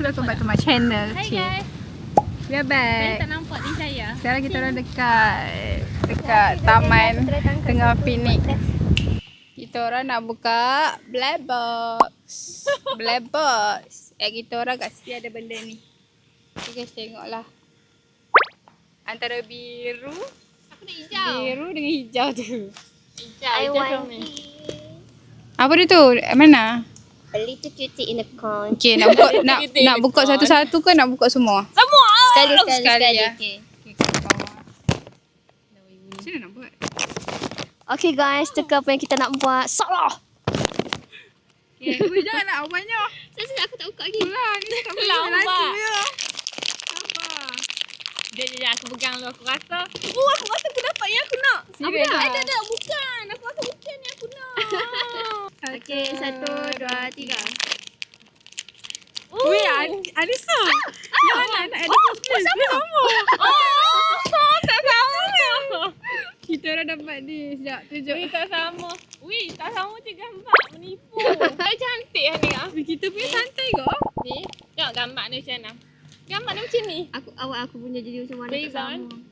welcome back to my channel. Hi guys. We are Saya back. tak nampak ni saya. Sekarang kita orang dekat taman tengah piknik. Kita orang nak buka black box. Black box. Kita orang kat sini ada benda ni. Okay guys, tengoklah. Antara biru Aku nak hijau. dengan hijau tu. Hijau ni. Apa dia tu? Mana? A little cutie in a con. Okay, nak buka satu-satu ke nak buka semua? Semua. Sekali. ya. Okay. Macam mana nak buat? Okay guys, teka apa yang kita nak buat. Salah. Okay, jangan nak banyak. Saya aku tak buka lagi. Itulah, ni tak boleh Lambat. laju je. Sabar. Dia aku pegang dulu aku rasa. Aku rasa aku dapat yang aku nak. Serius lah? Tak, bukan. Aku rasa bukan yang aku nak. Okay, 1, 2, 3. Weh, Anissa. Jangan nak ada sama. Tak sama. Kita orang dapat ni. Sekejap, tunjuk. Tak sama. Tak sama je gambar. Menipu. Tak cantik ni. Kita punya santai kot. Ni, tengok gambar ni macam mana. Gambar ni macam ni. Aku punya jadi macam mana tak Beza, kan? sama.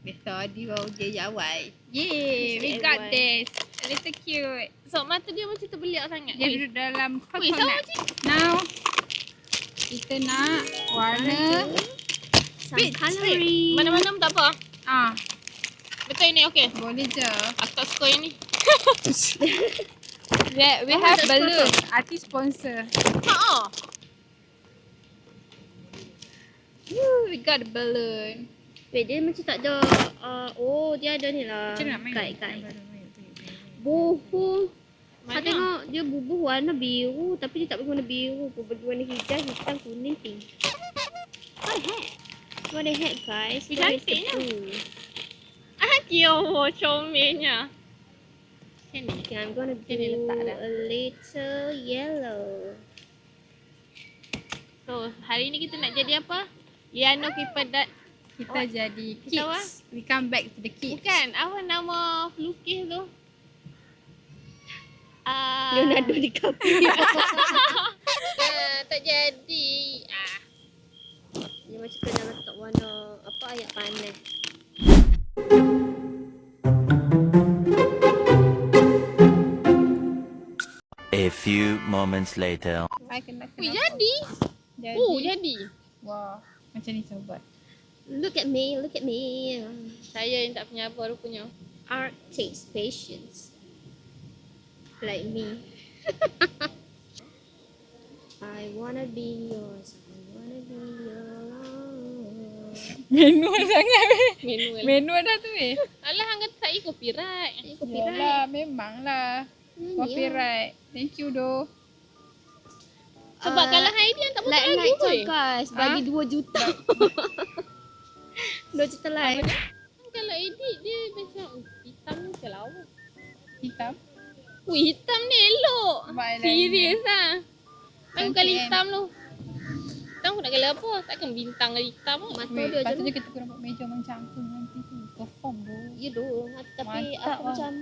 Tadi baru dia awal. Yay, we got this. A little cute. So, mata dia macam terbeliak sangat. Dia duduk dalam sama coconut. je. Now, kita nak warna. Some coloring. Mana-mana pun tak apa. Betul ni, okey. Boleh je. Aku tak suka yang ni. We have balloon. Artis sponsor. We got a balloon. Wait, dia macam tak ada. Dia ada ni lah. Macam mana nak main? Kait. Bubuh. Mana? Saya tengok dia bubuh warna biru tapi dia tak bagi warna biru. Dia bagi warna hijau, hitam, kuning, pink. What the heck? What the heck guys? Dia Where is cantik the lah. blue? Kiowo, comelnya. Macam ni. Okay, I'm gonna do Sini letak dah. a little yellow. So, hari ni kita nak jadi apa? Yano Kipadat. Kita jadi Kita apa? kids. We come back to the kids. Bukan, apa nama pelukis tu? Leonardo DiCaprio. Tak jadi. Dia macam kena letak warna apa ayat panas. A few moments later. Kena Jadi. Jadi. Wah, macam ni sobat. Look at me. Saya yang tak punya apa rupanya. Art takes patience. Like me. I wanna be yours. Manual sangat weh. Manual. Manual dah tu weh. Alah, hang kata saya copyright. Yalah, memanglah. Copyright. Thank you doh. Sebab kalau hari ni yang tak betul Like lagu tu guys. Bagi 2 juta. 2 juta like. Kalau edit dia macam hitam ni macam lawa. Hitam. Hitam ni elok. Serius lah. Aku Cantik kali kan? hitam tu. Hitam aku nak kali apa? Takkan bintang kali hitam kot. Mata Weh, dia je patutnya lah. kita kurang buat meja macam tu nanti tu. Perform doh. Ya doh. Tapi Mantap aku lah. macam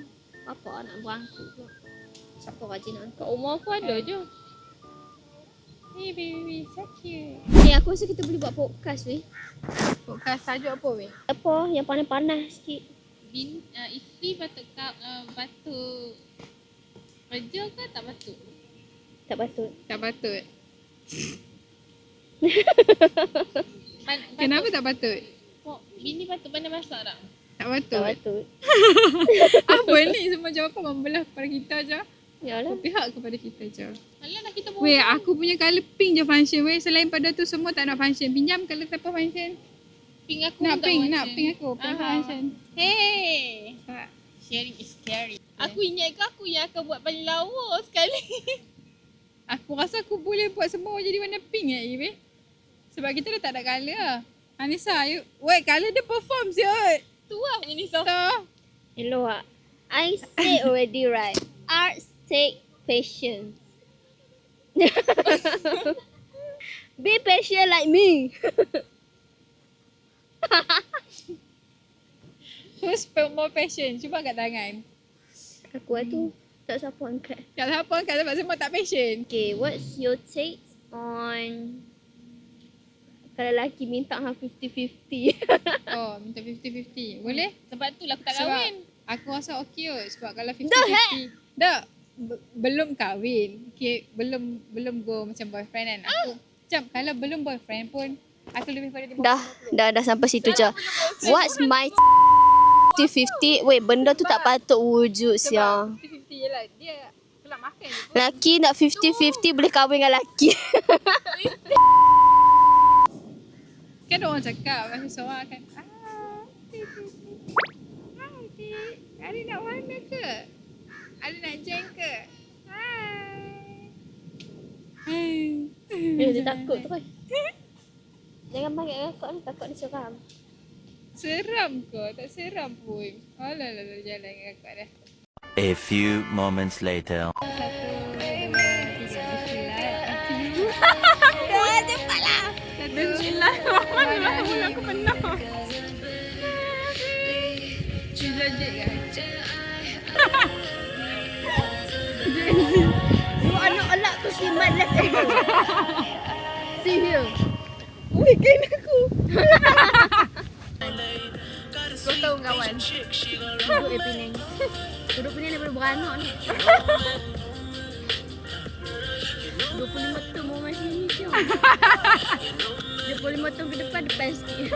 apa nak berangkut tu. Siapa rajin nak Kat rumah aku ada je. Hey baby, so cute. Aku rasa kita boleh buat podcast weh. Podcast tajuk apa weh? Apa yang panas-panas sikit. Isteri batuk kerja ke tak batuk? Tak patut. Tak patut. Batuk. Kenapa tak patut? Bini batuk pandai masak tak? Tak Tak patut. patut. Apa ni semua jawapan membelah kepada kita je. Yalah. Berpihak kepada kita je. Alah dah kita Weh, aku punya colour pink je function weh. Selain pada tu semua tak nak function. Pinjam colour apa function? pink aku Nak tak pink, macam. nak pink aku. Pink function. Hey, Tak. sharing is scary. Aku ingat ke aku yang akan buat paling lawa sekali. Aku rasa aku boleh buat semua jadi warna pink weh. Sebab kita dah tak ada colour lah. Anissa, weh colour dia perform siut. Tu lah punya Nisa. Hello ah. I say already right. Arts take patience. Be patient like me. Who's more passion? Cuba angkat tangan. Aku tu tak siapa angkat. Tak siapa angkat sebab semua tak passion. Okay, what's your take Kalau lelaki minta 50-50. Oh, minta 50-50. Boleh? Sebab tu lah aku tak Sebab kahwin. aku rasa okey kot. Sebab kalau Dah, 50-50. Dah. Belum kahwin. Okay, belum go macam boyfriend kan. Aku macam kalau belum boyfriend pun aku lebih pada 50. Dah sampai situ je. What's my 50-50? Wait, benda tu tak patut wujud sia. 50-50 je lah. Dia kelak makan je pun. Laki nak 50-50 boleh kahwin dengan laki. Kan orang cakap masa seorang akan Ari nak warna ke? Ari nak join ke? Hai. Dia takut tu kan. Jangan panggil kakak ni, takut dia seram. Seram ke? Tak seram pun. Alah jalan dengan kakak dah. A few moments later. Bismillah. Mula aku penuh. Jejek kan? You anak elak tu si man left ever. See here. Ui, kain aku. Kau tahu kawan? Duduk Penang. Duduk Penang daripada beranak ni. 25 tahun mau masih ni je. 25 tahun ke depan sikit.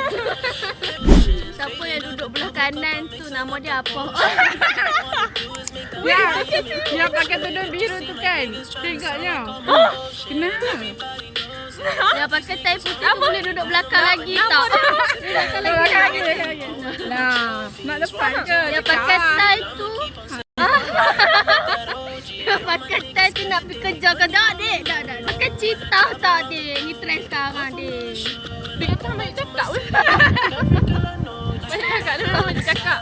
Siapa yang duduk belah kanan tu nama dia apa? Yang pakai tudung biru tu kan? Tengoknya. Kenapa? Yang pakai tie putih tu boleh duduk belakang lagi tau. Belakang lagi. Nah, nak lepas ke? Yang pakai tie tu yang pakai tie tu nak pergi kerja ke tak dek? Tak. Pakai cita tak dek? Ni trend sekarang dek. Dia kata Mak cakap weh. Banyak cakap dia memang cakap.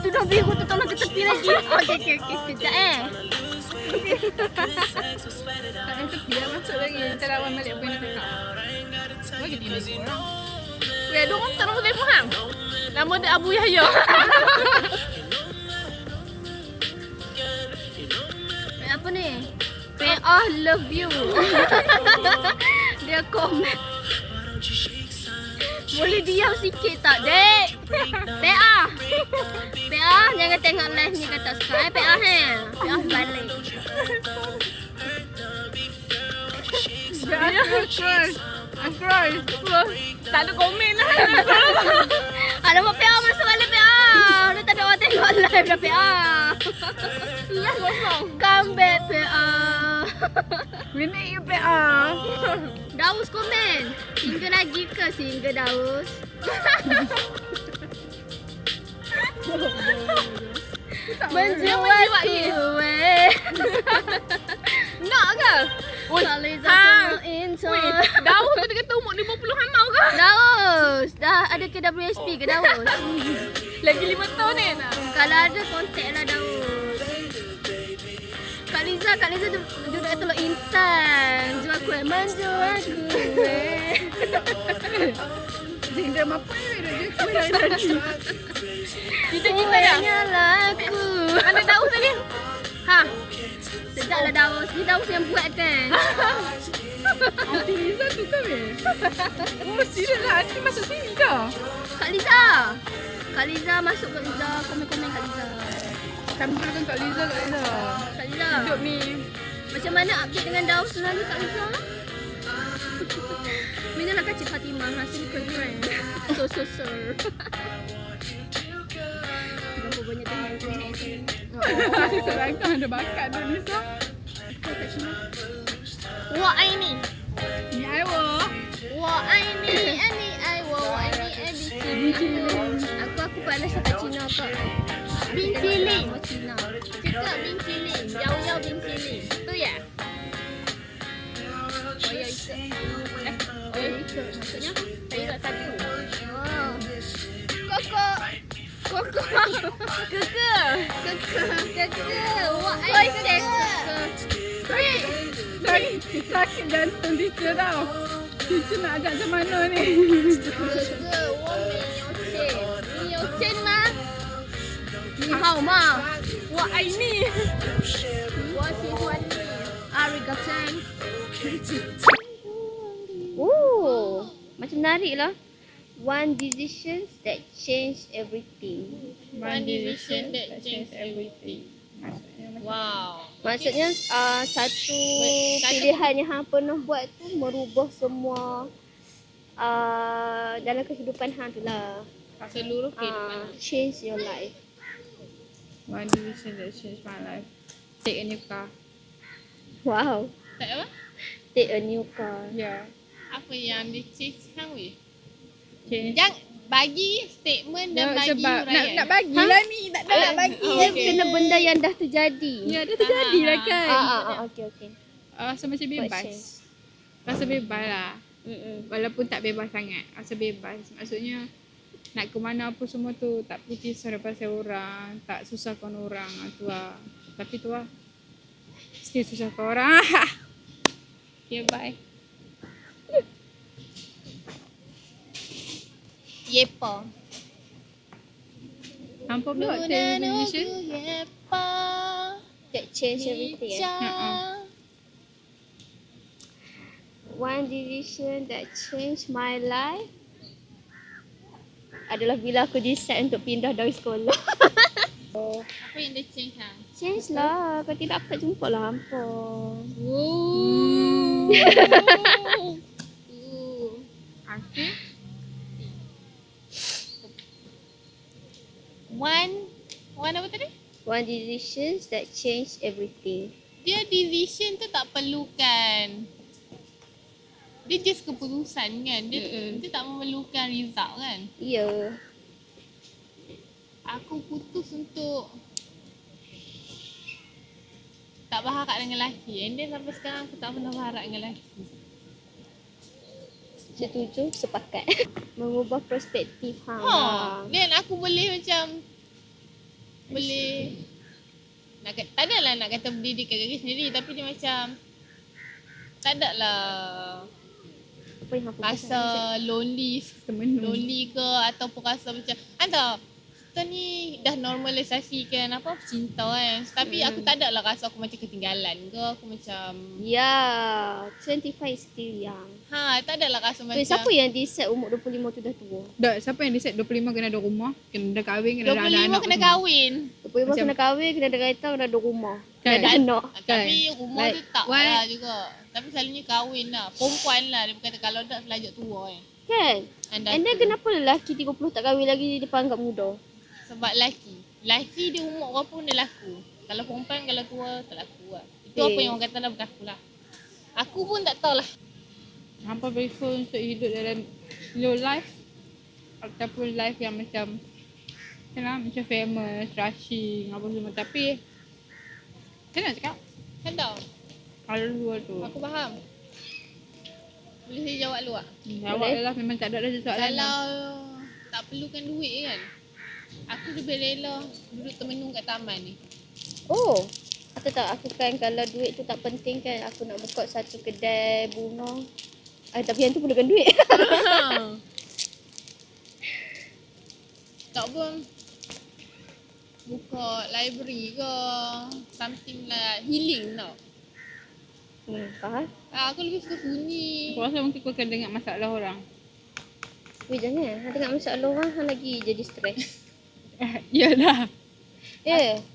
Tudung biru tu tolong ke tepi lagi. Okey, sekejap Tak yang tepi dah masuk lagi. Kita lawan balik apa yang nak cakap. Bagi tidur korang. Weh, ada orang tak nombor telefon hang. Nama dia Abu Yahya. Apa ni? PA love you. Dia komen. Boleh diam sikit tak, dek? PA. PA jangan tengok live ni kata subscribe. PA PA balik. Akroy. Tak ada komen lah. Alamak PA masuk balik PA. Dah tak ada orang tengok live dah PA. Iya kosong. Come back PA. We need you PA. Daus komen. Single lagi ke single Daus? Menjiwaiku weh. Nak ke? Oi, Saliza hang. kena intern. Weh, Daus tu dia kata umur 50 hamau ke? Daus. Dah ada ke WSP ke Daus? Lagi 5 tahun ni nak. Kalau ada kontak lah Daus. Kak Liza duduk kat tolok intan. Jual kuih menjual kuih. Dia apa ni? Kita dah. laku. Mana Daus tadi? Ha. Sedap lah Daus. Ni Daus yang buat kan? Aunty Liza tu kan weh? Oh, serius lah. Aunty masuk sini ke? Kak Liza masuk Kak Liza. Komen-komen Kak Liza. Kami perlukan Kak Liza. Kak Liza. Hidup ni. Macam mana update dengan Daus selalu Kak Liza? Mina nak kacik Fatimah. Rasanya keren. So. Berapa banyak tengok Terangkan ada bakat tu Liza. Wah ini. Ni Aiwo. Wah ini. Aku panas cakap Cina kak. Bin Ciling. Cina. Cakap Bin Ciling. Yau Bin Ciling. Tu ya? Oya ikut. Maksudnya? Saya kat satu. Oh. Koko. Keke. Wah ini. Sakit jantung teacher tau. Teacher nak ajak macam mana ni?你有钱吗？你好吗？Wah, ai ni. 我喜欢你。阿瑞 Go change. Oh, macam menarik lah. One decision that change everything. One decision that changed everything. Wow. Maksudnya satu pilihan yang hang pernah buat tu merubah semua dalam kehidupan hang tu lah. Seluruh kehidupan. Change your life. One decision that changed my life. Take a new car. Wow. Tak apa? Take a new car. Yeah. Apa yang dia change hang weh? Change. Jangan bagi statement dan bagi Sebab huraian. nak bagilah ni. Tak ada nak bagi. Dia kena benda yang dah terjadi. Ya, dah terjadi lah kan. Okey. Rasa macam bebas. change. Rasa bebas lah. Mm-mm. Walaupun tak bebas sangat. Rasa bebas. Maksudnya nak ke mana apa semua tu tak perlu kisah daripada orang. Tak susahkan orang. Tu lah. Tapi tu lah. Still susahkan orang. Okay, bye. Yepa. Hampa pula take decision. Yepa. That change everything. One decision that changed my life adalah bila aku decide untuk pindah dari sekolah. Apa yang dia change hang? Change lah. Kalau tidak aku tak jumpa lah hampa. Okay. One apa tadi? One decision that changed everything. Dia decision tu tak perlukan. Dia just keputusan kan. Dia tak memerlukan result kan. Ya. Aku putus untuk tak berharap dengan lelaki. And then sampai sekarang aku tak pernah berharap dengan lelaki. Setuju, sepakat. Mengubah perspektif hang. Dan aku boleh macam boleh tak adalah nak kata berdiri kat kaki sendiri, tapi dia macam tak adalah Apa yang hang rasa lonely ke ataupun rasa macam tahu kita ni dah normalisasikan apa cinta kan, tapi aku tak adalah rasa aku macam ketinggalan ke, aku macam Ya, 25 is still young. tak adalah rasa macam Siapa yang decide umur 25 tu dah tua? Dah, siapa yang decide 25 kena ada rumah, kena ada kahwin, kena ada 25 anak-anak kena semua. kahwin. 25 kena kahwin, kena ada kereta, kena ada rumah. Kena Kan? ada anak. Tapi rumah Like, tu tak why- lah juga. Tapi selalunya kahwin lah. Perempuan lah. Dia berkata kalau tak selajak tua kan. Kan? And And then kenapa lelaki 30 tak kahwin lagi dia anggap muda? Sebab lelaki dia umur berapa pun dia laku. Kalau perempuan kalau tua tak laku lah. Itu Okay. apa yang orang kata lah berlaku lah. Aku pun tak tahulah. Hampa prefer untuk hidup dalam low life ataupun life yang macam macam famous, rushing apa semua. Tapi macam mana nak cakap? Kan tahu? Kalau luar tu Aku faham. Boleh saya jawab lu tak? awak lah memang tak ada soalan. Kalau tak perlukan duit kan, aku lebih rela duduk termenung kat taman ni. Oh, aku tak, aku kan kalau duit tu tak penting kan, aku nak buka satu kedai bunga. Tapi yang tu perlukan duit. Tak pun buka library ke, something like healing tau. Faham? Aku lebih suka sunyi. Aku rasa mungkin kau akan dengar masalah orang. Weh jangan, hang tengok masalah orang hang lagi jadi stres. Yalah.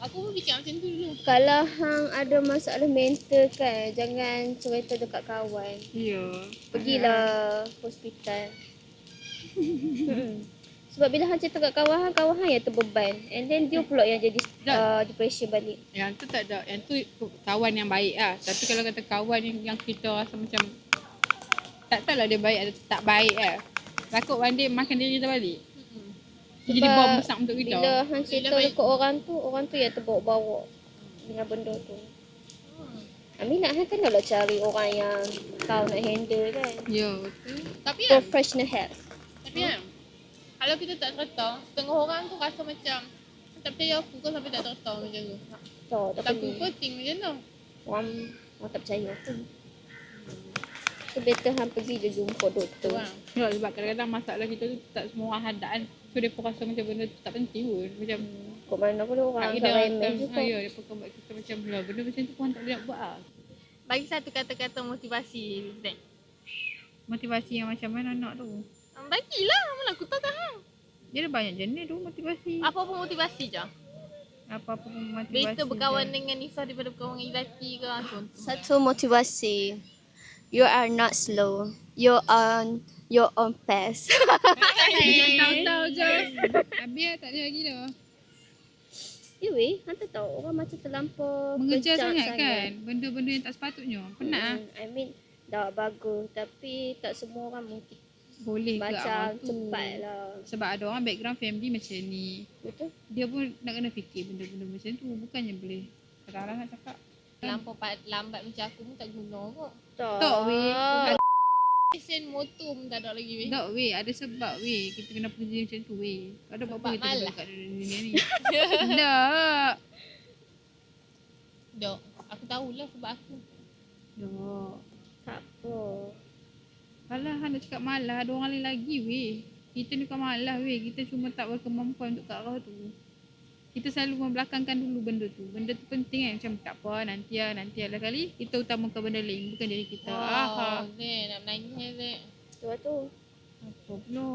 Aku pun fikir macam tu dulu. Kalau hang ada masalah mental kan, jangan cerita dekat kawan. Ya. Pergilah hospital. Sebab bila hang cerita kat kawan hang yang terbeban. And then dia pula yang jadi depression balik. Yang tu tak ada. Yang tu kawan yang baik lah. Tapi kalau kata kawan yang kita rasa macam tak tahulah dia baik atau tak baik lah. Takut one day makan diri kita balik. Jadi bom besar untuk kita. Bila hang cerita dekat orang tu yang terbawa-bawa dengan benda tu. Aminah hang kan nak cari orang yang tahu nak handle kan. Ya, betul. Tapi kan, Professional help. kalau kita tak cerita, setengah orang tu rasa macam tak percaya aku kau sampai tak cerita macam tu. Tak Tak perlu. penting macam tu. Orang tak percaya tu. So better hang pergi je jumpa doktor. Ya, sebab kadang-kadang masalah kita tu tak semua orang hadap kan. So dia pun rasa macam benda tu tak penting pun. Macam Kok mana pun orang tak tak kira remeh juga. ya, dia pun buat kita macam lah. Benda macam tu pun tak boleh nak buat lah. Bagi satu kata-kata motivasi, Zack. Motivasi yang macam mana nak tu? Bagilah, mana aku tahu kan. Dia ada banyak jenis tu motivasi. Apa-apa motivasi je. Apa-apa pun motivasi. Better berkawan dengan Nisa daripada berkawan dengan Izati ke contoh. Satu motivasi. You are not slow. You on your own pace. Tahu-tahu je. Habis tak ada lagi dah. Iwi, hantar tahu orang macam terlampau Mengejar kejam sangat kan? Benda-benda yang tak sepatutnya. Penat ah. I mean, dah bagus. Tapi tak semua orang mungkin Boleh ke macam awal tu. cepat lah. Sebab ada orang background family macam ni. Betul? Dia pun nak kena fikir benda-benda macam tu. Bukannya boleh kadang-kadang nak cakap. Lampau lambat macam aku pun tak guna kok. Tak weh. Lesen motor pun tak ada lagi weh. Tak weh. Ada sebab weh. Kita kena kerja macam tu weh. Ada Sebab apa-apa kita malas. buat kat dunia ni. Tak. Dok, aku tahulah sebab aku. Tak. Tak apa. Alah, nak cakap malah. Ada orang lain lagi weh. Kita ni bukan malah weh. Kita cuma tak berkemampuan untuk ke arah tu. Kita selalu membelakangkan dulu benda tu. Benda tu penting kan. Macam tak apa, nanti lah kali. Kita utamakan benda lain. Bukan diri kita. Aha. Oh, Zek, nak menangis Zek. Tu lah tu. Apa pula?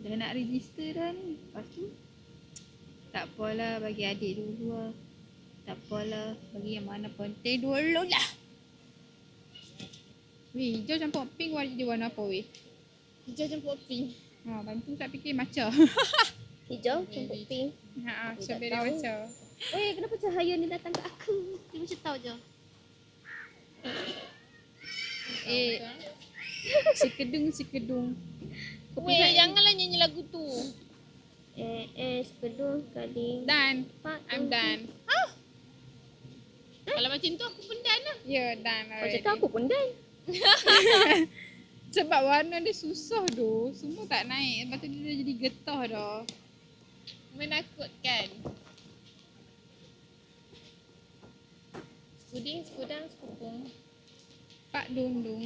Dah nak register dah ni. Lepas tu tak apalah, bagi adik dulu lah. Tak apalah, bagi yang mana penting dulu lah. Weh, hijau campur pink dia warna apa weh? Hijau campur pink. Ha, bantu tak fikir macam. Hijau, campur pink. Ha, Aku so tak beri tahu. macam. Weh, kenapa cahaya ni datang ke aku? Dia macam tahu je. Si kedung. Weh, janganlah nyanyi lagu tu. Sepedung kali. Done. Pak, I'm done. Kalau macam tu aku pun done lah. Yeah, done Macam already. tu aku pun dah. Sebab warna dia susah doh. Semua tak naik. Lepas tu dia dah jadi getah dah. Menakutkan. Puding, sekudang, sekupung. Pak Dung Dung.